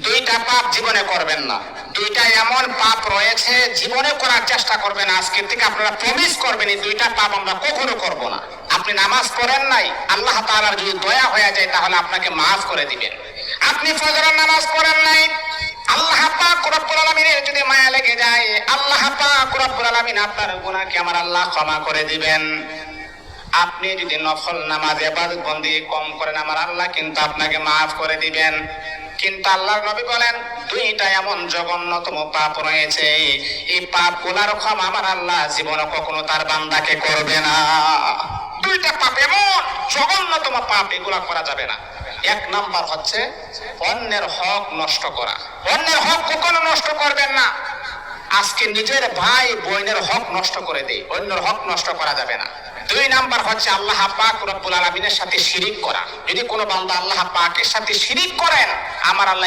দুইটা পাপ জীবনে করবেন না। দুইটা এমন পাপ রয়েছে জীবনে করার চেষ্টা করবেন, আজকের থেকে আপনারা প্রমিস করবেন এই দুইটা পাপ আমরা কখনো করব না। আপনি নামাজ পড়েন নাই, আল্লাহ তাআলার যদি দয়া হয়ে যায় তাহলে আপনাকে মাফ করে দিবেন। আপনি ফজরের নামাজ পড়েন নাই, আল্লাহ পাক রব্বুল আলামিনের যদি মায়া লেগে যায়, আল্লাহ পাক রব্বুল আলামিন আপনার গুনাহকে আমার আল্লাহ ক্ষমা করে দিবেন। আপনি যদি নফল নামাজ ইবাদত বন্দেগী কম করেন, আমার আল্লাহ কিন্তু আপনাকে মাফ করে দিবেন। কিন্তু আল্লাহর নবী বলেন দুইটা এমন জঘন্যতম পাপ রয়েছে, এই পাপগুলোর ক্ষমা আমার আল্লাহ জীবনে কখনো তার বান্দাকে করবে না। দুইটা পাপ এমন জঘন্যতম পাপ, এগুলা করা যাবে না। এক নাম্বার হচ্ছে অন্যের হক নষ্ট করা। অন্যের হক কখনো নষ্ট করবেন না। আজকে নিজের ভাই বোনের হক নষ্ট করে দেয়, অন্যের হক নষ্ট করা যাবে না। দুই নাম্বার হচ্ছে আল্লাহ পাক রব্বুল আলামিনের সাথে শিরিক করা। যদি কোনো বান্দা আল্লাহ পাকের সাথে শিরিক করেন, আমার আল্লাহ